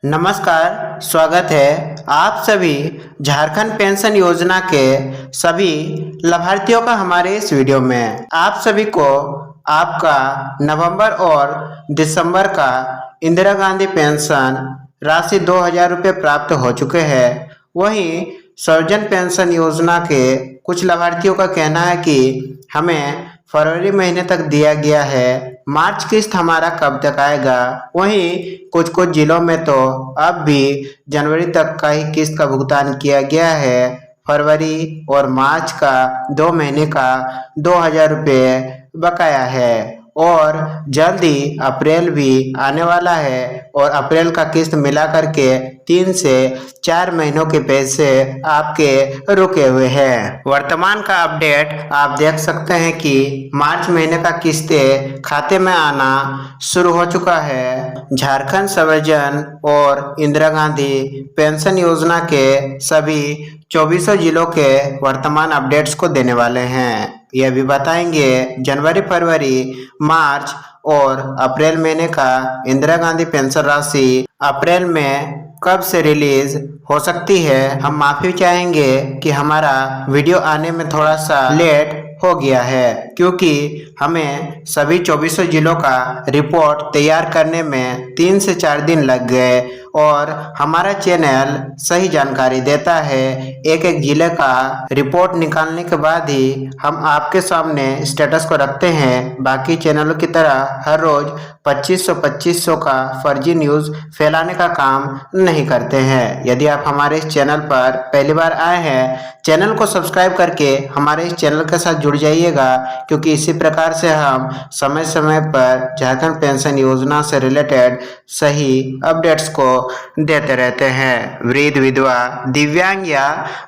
नमस्कार, स्वागत है आप सभी झारखंड पेंशन योजना के सभी लाभार्थियों का हमारे इस वीडियो में। आप सभी को आपका नवंबर और दिसंबर का इंदिरा गांधी पेंशन राशि 2000 रुपये प्राप्त हो चुके हैं। वहीं सर्वजन पेंशन योजना के कुछ लाभार्थियों का कहना है कि हमें फरवरी महीने तक दिया गया है, मार्च किस्त हमारा कब तक आएगा। वहीं कुछ कुछ जिलों में तो अब भी जनवरी तक का ही किस्त का भुगतान किया गया है। फरवरी और मार्च का 2 महीने का 2000 रुपये बकाया है और जल्दी अप्रैल भी आने वाला है और अप्रैल का किस्त मिला करके 3 से 4 महीनों के पैसे आपके रुके हुए हैं। वर्तमान का अपडेट आप देख सकते हैं कि मार्च महीने का किस्तें खाते में आना शुरू हो चुका है। झारखंड सर्वजन और इंदिरा गांधी पेंशन योजना के सभी 24 जिलों के वर्तमान अपडेट्स को देने वाले हैं। यह भी बताएंगे जनवरी, फरवरी, मार्च और अप्रैल महीने का इंदिरा गांधी पेंशन राशि अप्रैल में कब से रिलीज हो सकती है। हम माफी चाहेंगे कि हमारा वीडियो आने में थोड़ा सा लेट हो गया है, क्योंकि हमें सभी 24 जिलों का रिपोर्ट तैयार करने में 3 से 4 दिन लग गए और हमारा चैनल सही जानकारी देता है। एक एक जिले का रिपोर्ट निकालने के बाद ही हम आपके सामने स्टेटस को रखते हैं। बाकी चैनलों की तरह हर रोज 2500 का फर्जी न्यूज़ फैलाने का काम नहीं करते हैं। यदि आप हमारे इस चैनल पर पहली बार आए हैं, चैनल को सब्सक्राइब करके हमारे इस चैनल के साथ जुड़ जाइएगा, क्योंकि इसी प्रकार से हम समय समय पर झारखंड पेंशन योजना से रिलेटेड सही अपडेट्स को देते रहते हैं। वृद्ध, विधवा, दिव्यांग या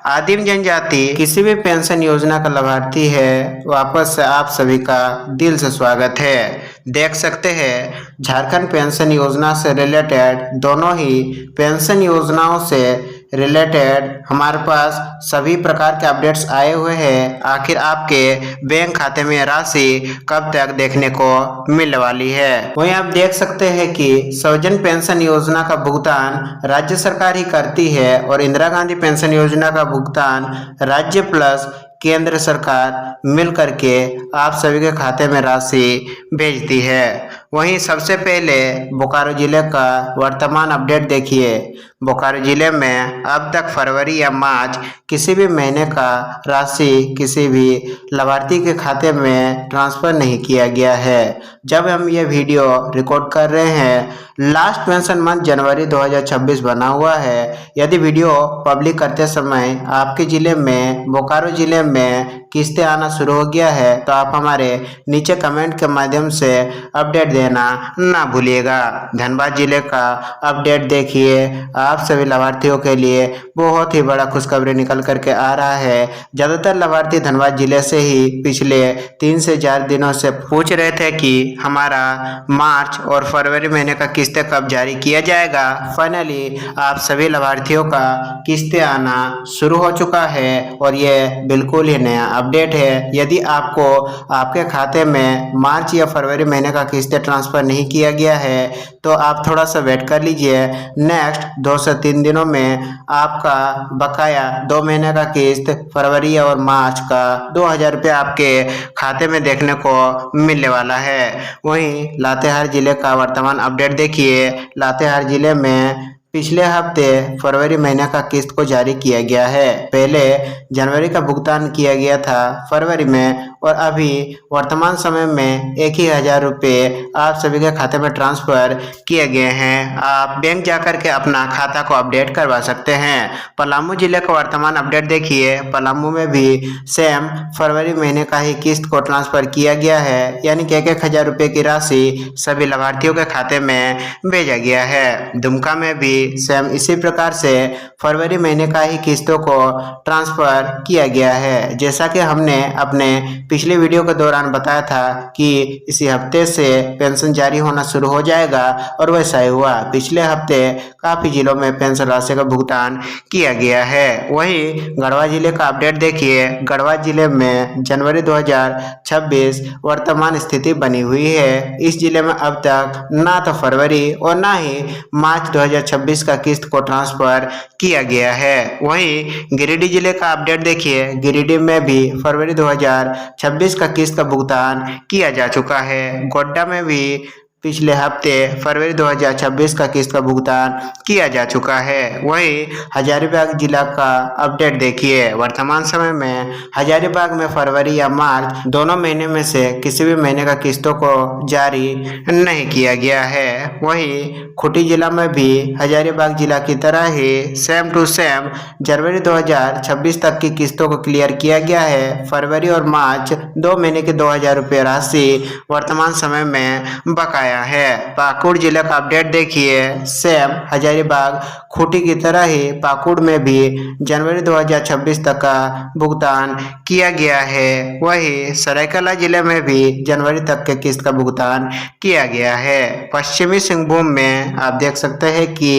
आदिम जनजाति किसी भी पेंशन योजना का लाभार्थी है, वापस से आप सभी का दिल से स्वागत है। देख सकते हैं झारखंड पेंशन योजना से रिलेटेड दोनों ही पेंशन योजनाओं से रिलेटेड हमारे पास सभी प्रकार के अपडेट्स आए हुए हैं। आखिर आपके बैंक खाते में राशि कब तक देखने को मिलने वाली है। वहीं आप देख सकते हैं कि सर्वजन पेंशन योजना का भुगतान राज्य सरकार ही करती है और इंदिरा गांधी पेंशन योजना का भुगतान राज्य प्लस केंद्र सरकार मिल करके आप सभी के खाते में राशि भेजती है। वहीं सबसे पहले बोकारो जिले का वर्तमान अपडेट देखिए। बोकारो जिले में अब तक फरवरी या मार्च किसी भी महीने का राशि किसी भी लाभार्थी के खाते में ट्रांसफर नहीं किया गया है। जब हम ये वीडियो रिकॉर्ड कर रहे हैं, लास्ट पेंशन मंथ जनवरी 2026 बना हुआ है। यदि वीडियो पब्लिक करते समय आपके जिले में, बोकारो जिले में किस्तें आना शुरू हो गया है, तो आप हमारे नीचे कमेंट के माध्यम से अपडेट देना ना भूलिएगा। धनबाद जिले का अपडेट देखिए। आप सभी लाभार्थियों के लिए बहुत ही बड़ा खुशखबरी निकल करके आ रहा है। ज़्यादातर लाभार्थी धनबाद जिले से ही पिछले 3 से 4 दिनों से पूछ रहे थे कि हमारा मार्च और फरवरी महीने का किस्तें कब जारी किया जाएगा। फाइनली आप सभी लाभार्थियों का किस्तें आना शुरू हो चुका है और ये बिल्कुल ही नया अपडेट है। यदि आपको आपके खाते में मार्च या फरवरी महीने का किस्तें ट्रांसफर नहीं किया गया है, तो आप थोड़ा सा वेट कर लीजिए। नेक्स्ट 2 से 3 दिनों में आपका बकाया 2 महीने का किस्त फरवरी और मार्च का 2000 रुपये आपके खाते में देखने को मिलने वाला है। वहीं लातेहार जिले का वर्तमान अपडेट देखिए। लातेहार जिले में पिछले हफ्ते फरवरी महीने का किस्त को जारी किया गया है। पहले जनवरी का भुगतान किया गया था फरवरी में और अभी वर्तमान समय में 1000 रुपये आप सभी के खाते में ट्रांसफर किए गए हैं। आप बैंक जाकर के अपना खाता को अपडेट करवा सकते हैं। पलामू जिले का वर्तमान अपडेट देखिए। पलामू में भी सेम फरवरी महीने का ही किस्त को ट्रांसफर किया गया है, यानी कि 1000 रुपये की राशि सभी लाभार्थियों के खाते में भेजा गया है। दुमका में भी सेम इसी प्रकार से फरवरी महीने का ही किस्तों को ट्रांसफर किया गया है। जैसा कि हमने अपने पिछले वीडियो के दौरान बताया था कि इसी हफ्ते से पेंशन जारी होना शुरू हो जाएगा और वैसा ही हुआ। पिछले हफ्ते काफी जिलों में पेंशन राशि का भुगतान किया गया है। वहीं गढ़वा जिले का अपडेट देखिए। गढ़वा जिले में जनवरी 2026 वर्तमान स्थिति बनी हुई है। इस जिले में अब तक ना तो फरवरी और ना ही मार्च 2026 का किस्त को ट्रांसफर किया गया है। वहीं गिरिडीह जिले का अपडेट देखिए। गिरिडीह में भी फरवरी 2026 का किस्त का भुगतान किया जा चुका है। गोड्डा में भी पिछले हफ्ते फरवरी 2026 का किस्त का भुगतान किया जा चुका है। वहीं हजारीबाग जिला का अपडेट देखिए। वर्तमान समय में हजारीबाग में फरवरी या मार्च दोनों महीने में से किसी भी महीने का किस्तों को जारी नहीं किया गया है। वहीं खूंटी जिला में भी हजारीबाग जिला की तरह ही सेम टू सेम जनवरी 2026 तक की किस्तों को क्लियर किया गया है। फरवरी और मार्च 2 महीने के 2000 रुपये राशि वर्तमान समय में बकाया है। पाकुड़ जिले का अपडेट देखिए। सेम हजारीबाग खूंटी की तरह ही पाकुड़ में भी जनवरी 2026 तक का भुगतान किया गया है। वहीं सरायकेला जिले में भी जनवरी तक के किस्त का भुगतान किया गया है। पश्चिमी सिंहभूम में आप देख सकते हैं कि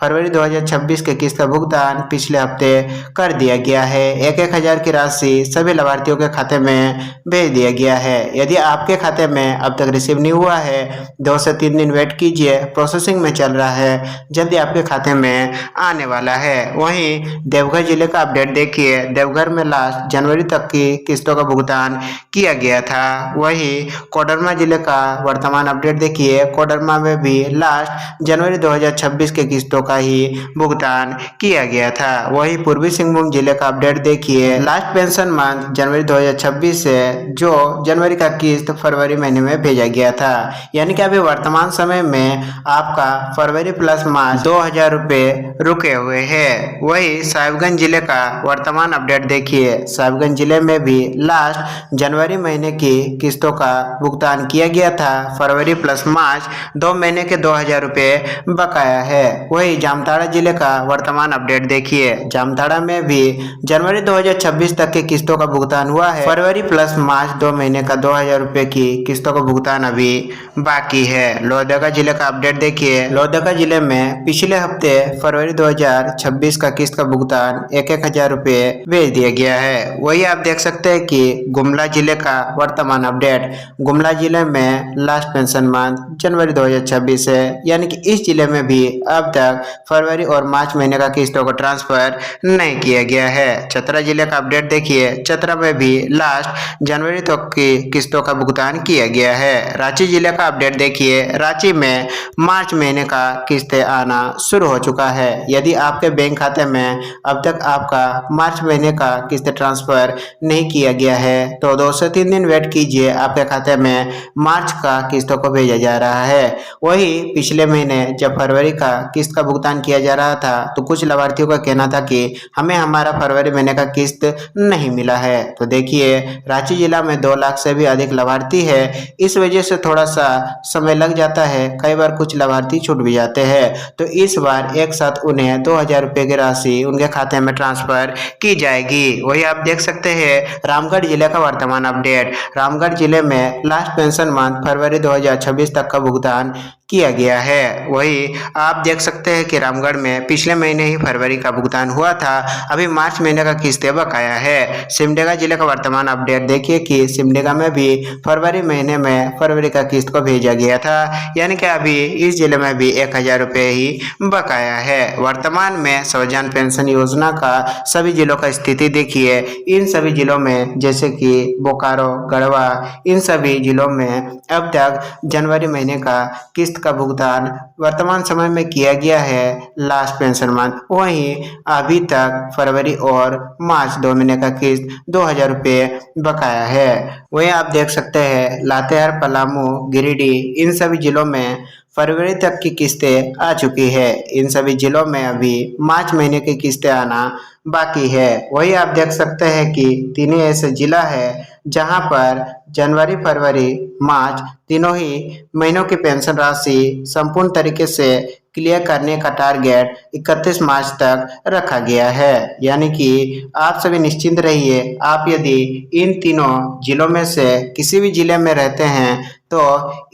फरवरी 2026 के किस्त का भुगतान पिछले हफ्ते कर दिया गया है। 1,000 की राशि सभी लाभार्थियों के खाते में भेज दिया गया है। यदि आपके खाते में अब तक रिसीव नहीं हुआ है 2 से 3 दिन वेट कीजिए, प्रोसेसिंग में चल रहा है, जल्दी आपके खाते में आने वाला है। वहीं देवघर जिले का अपडेट देखिए। देवघर में लास्ट जनवरी तक की किस्तों का भुगतान किया गया था। वहीं कोडरमा जिले का वर्तमान अपडेट देखिए। कोडरमा में भी लास्ट जनवरी 2026 के किस्तों का ही भुगतान किया गया था। वहीं पूर्वी सिंहभूम जिले का अपडेट देखिए। लास्ट पेंशन मंथ जनवरी 2026 से जो जनवरी का किस्त फरवरी महीने में भेजा गया था, यानी कि अभी वर्तमान समय में आपका फरवरी प्लस मार्च 2000 रुपये रुके हुए हैं। वही साहिबगंज जिले का वर्तमान अपडेट देखिए। साहिबगंज जिले में भी लास्ट जनवरी महीने की किस्तों का भुगतान किया गया था। फरवरी प्लस मार्च 2 महीने के 2000 रुपये बकाया है। वही जामताड़ा जिले का वर्तमान अपडेट देखिए। जामताड़ा में भी जनवरी 2026 तक के किस्तों का भुगतान हुआ है। फरवरी प्लस मार्च 2 महीने का 2000 रुपये की किस्तों का भुगतान अभी बाकी है। लोहरदगा जिले का अपडेट देखिए। लोहरदगा जिले में पिछले हफ्ते फरवरी 2026 का किस्त का भुगतान 1,000 रुपये भेज दिया गया है। वही आप देख सकते हैं कि गुमला जिले का वर्तमान अपडेट। गुमला जिले में लास्ट पेंशन मंथ जनवरी 2026 है, यानी कि इस जिले में भी अब तक फरवरी और मार्च महीने का किस्तों को ट्रांसफर नहीं किया गया है। चतरा जिले का अपडेट देखिए। चतरा में भी लास्ट जनवरी तक की किस्तों का भुगतान किया गया है। रांची जिले का अपडेट देखिए। रांची में मार्च महीने का किस्तें आना शुरू हो चुका है। यदि आपके बैंक खाते में अब तक आपका मार्च महीने का किस्त ट्रांसफर नहीं किया गया है तो 2 से 3 दिन वेट कीजिए, आपके खाते में मार्च का किस्तों को भेजा जा रहा है। वही पिछले महीने जब फरवरी का किस्त का भुगतान किया जा रहा था तो कुछ लाभार्थियों का कहना था कि हमें हमारा फरवरी महीने का किस्त नहीं मिला है। तो देखिए रांची जिला में 2 लाख से भी अधिक लाभार्थी है। इस वजह से थोड़ा सा समय लग जाता है, कई बार कुछ लाभार्थी छूट भी जाते हैं। तो इस बार एक साथ उन्हें 2000 रुपये की राशि उनके खाते में ट्रांसफर की जाएगी। वही आप देख सकते हैं रामगढ़ जिले का वर्तमान अपडेट। रामगढ़ जिले में लास्ट पेंशन मंथ फरवरी 2026 तक का भुगतान किया गया है। वही आप देख सकते हैं कि रामगढ़ में पिछले महीने ही फरवरी का भुगतान हुआ था, अभी मार्च महीने का किस्त बकाया है। सिमडेगा जिले का वर्तमान अपडेट देखिए कि सिमडेगा में भी फरवरी महीने में फरवरी का किस्त को भेजा गया था, यानी कि अभी इस जिले में भी 1000 रुपये ही बकाया है। वर्तमान में स्वजन पेंशन योजना का सभी जिलों का स्थिति देखिए। इन सभी जिलों में जैसे कि बोकारो, गढ़वा, इन सभी जिलों में अब तक जनवरी महीने का किस्त का भुगतान वर्तमान समय में किया गया है लास्ट पेंशन मंथ। वहीं अभी तक फरवरी और मार्च 2 महीने का किस्त 2000 रुपये बकाया है। वहीं आप देख सकते हैं लातेहार, पलामू, गिरिडीह इन सभी जिलों में फरवरी तक की किस्तें आ चुकी है। इन सभी जिलों में अभी मार्च महीने की किस्तें आना बाकी है। वही आप देख सकते हैं कि 3 ही ऐसे जिला है जहां पर जनवरी, फरवरी, मार्च तीनों ही महीनों की पेंशन राशि संपूर्ण तरीके से क्लियर करने का टारगेट 31 मार्च तक रखा गया है। यानी कि आप सभी निश्चिंत रहिए, आप यदि इन तीनों जिलों में से किसी भी जिले में रहते हैं तो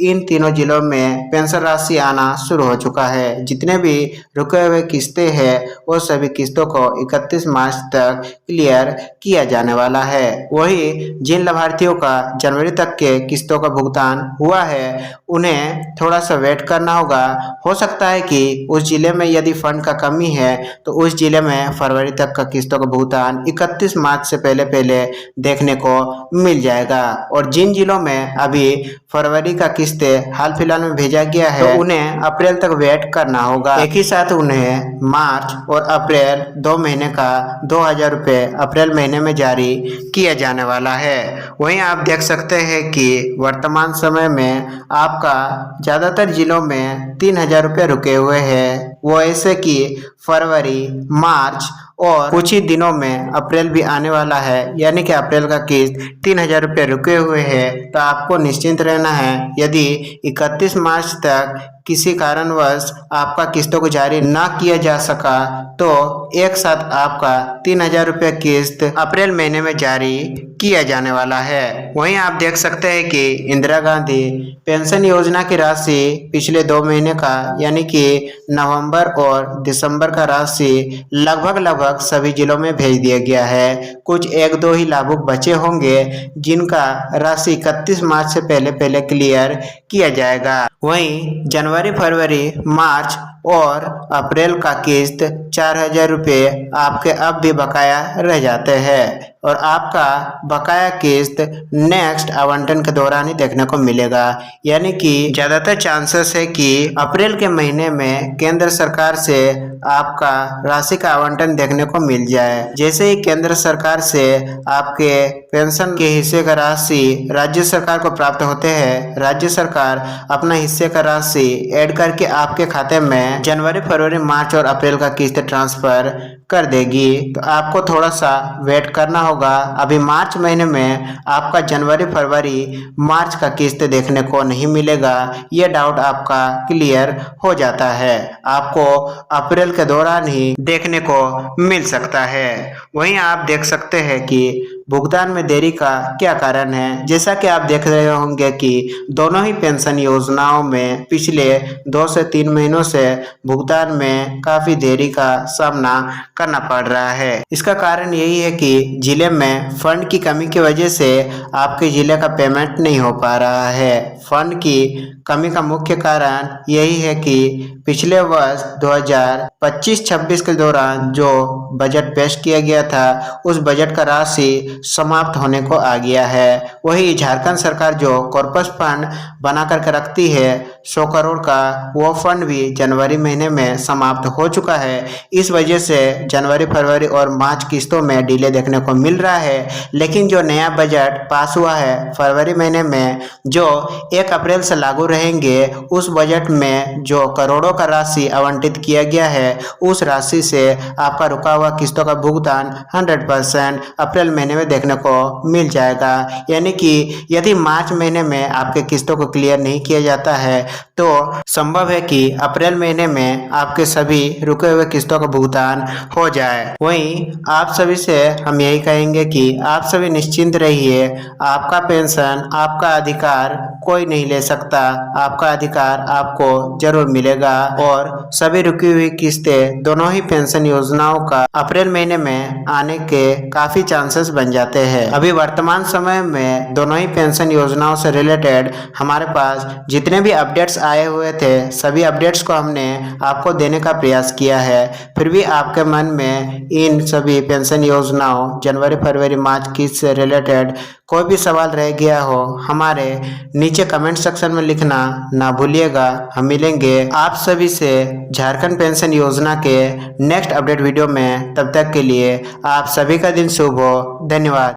इन तीनों जिलों में पेंशन राशि आना शुरू हो चुका है। जितने भी रुके हुए किस्तें हैं वो सभी किस्तों को 31 मार्च तक क्लियर किया जाने वाला है। वही जिन लाभार्थियों का जनवरी तक के किस्तों का भुगतान हुआ है उन्हें थोड़ा सा वेट करना होगा। हो सकता है कि उस जिले में यदि फंड का कमी है तो उस जिले में फरवरी तक का किस्तों का भुगतान 31 मार्च से पहले पहले देखने को मिल जाएगा। और जिन जिलों में अभी फरवरी का किस्तें हाल फिलहाल में भेजा गया है तो उन्हें अप्रैल तक वेट करना होगा। एक ही साथ उन्हें मार्च और अप्रैल 2 महीने का 2000 रुपये अप्रैल महीने में जारी किया जाने वाला है। वहीं आप देख सकते हैं कि वर्तमान समय में आपका ज़्यादातर जिलों में 3000 रुपये रुके हुए हैं। वो ऐसे कि फरवरी, मार्च और कुछ ही दिनों में अप्रैल भी आने वाला है। यानी कि अप्रैल का किस्त 3000 रुपये रुके हुए हैं। तो आपको निश्चिंत रहना है, यदि 31 मार्च तक किसी कारणवश आपका किस्तों को जारी ना किया जा सका तो एक साथ आपका 3000 रुपये किस्त अप्रैल महीने में जारी किया जाने वाला है। वहीं आप देख सकते हैं कि इंदिरा गांधी पेंशन योजना की राशि पिछले 2 महीने का यानी कि नवंबर और दिसंबर का राशि लगभग सभी जिलों में भेज दिया गया है। कुछ 1-2 ही लाभुक बचे होंगे जिनका राशि 31 मार्च से पहले पहले क्लियर किया जाएगा। वहीं जनवरी, फरवरी, मार्च और अप्रैल का किस्त 4000 रुपये आपके अब भी बकाया रह जाते हैं और आपका बकाया किस्त नेक्स्ट आवंटन के दौरान ही देखने को मिलेगा। यानी कि ज़्यादातर चांसेस है कि अप्रैल के महीने में केंद्र सरकार से आपका राशि का आवंटन देखने को मिल जाए। जैसे ही केंद्र सरकार से आपके पेंशन के हिस्से का राशि राज्य सरकार को प्राप्त होते हैं, राज्य सरकार अपना हिस्से का राशि ऐड करके आपके खाते में जनवरी, फरवरी, मार्च और अप्रैल का किस्त ट्रांसफर कर देगी। तो आपको थोड़ा सा वेट करना होगा। अभी मार्च महीने में आपका जनवरी, फरवरी, मार्च का किस्त देखने को नहीं मिलेगा। ये डाउट आपका क्लियर हो जाता है, आपको अप्रैल के दौरान ही देखने को मिल सकता है। वहीं आप देख सकते हैं कि भुगतान में देरी का क्या कारण है। जैसा कि आप देख रहे होंगे कि दोनों ही पेंशन योजनाओं में पिछले 2 से 3 महीनों से भुगतान में काफ़ी देरी का सामना करना पड़ रहा है। इसका कारण यही है कि जिले में फंड की कमी की वजह से आपके जिले का पेमेंट नहीं हो पा रहा है। फंड की कमी का मुख्य कारण यही है कि पिछले वर्ष 2025-26 के दौरान जो बजट पेश किया गया था उस बजट का राशि समाप्त होने को आ गया है। वही झारखंड सरकार जो कॉर्पस फंड बना करके रखती है 100 करोड़ का, वो फंड भी जनवरी महीने में समाप्त हो चुका है। इस वजह से जनवरी, फरवरी और मार्च किस्तों में डिले देखने को मिल रहा है। लेकिन जो नया बजट पास हुआ है फरवरी महीने में जो 1 अप्रैल से लागू रहेंगे, उस बजट में जो करोड़ों का राशि आवंटित किया गया है उस राशि से आपका रुका हुआ किस्तों का भुगतान 100% अप्रैल महीने में देखने को मिल जाएगा। यानी कि यदि मार्च महीने में आपके किस्तों को क्लियर नहीं किया जाता है तो संभव है कि अप्रैल महीने में आपके सभी रुके हुए किस्तों का भुगतान हो जाए। वहीं आप सभी से हम यही कहेंगे कि आप सभी निश्चिंत रहिए, आपका पेंशन, आपका अधिकार कोई नहीं ले सकता। आपका अधिकार आपको जरूर मिलेगा और सभी रुकी हुई किस्तें दोनों ही पेंशन योजनाओं का अप्रैल महीने में आने के काफी चांसेस बन जाते हैं। अभी वर्तमान समय में दोनों ही पेंशन योजनाओं से रिलेटेड हमारे पास जितने भी अपडेट्स आए हुए थे सभी अपडेट्स को हमने आपको देने का प्रयास किया है। फिर भी आपके मन में इन सभी पेंशन योजनाओं जनवरी, फरवरी, मार्च किस्त से रिलेटेड कोई भी सवाल रह गया हो, हमारे नीचे कमेंट सेक्शन में लिखना ना भूलिएगा। हम मिलेंगे आप सभी से झारखंड पेंशन योजना के नेक्स्ट अपडेट वीडियो में। तब तक के लिए आप सभी का दिन शुभ हो। धन्यवाद।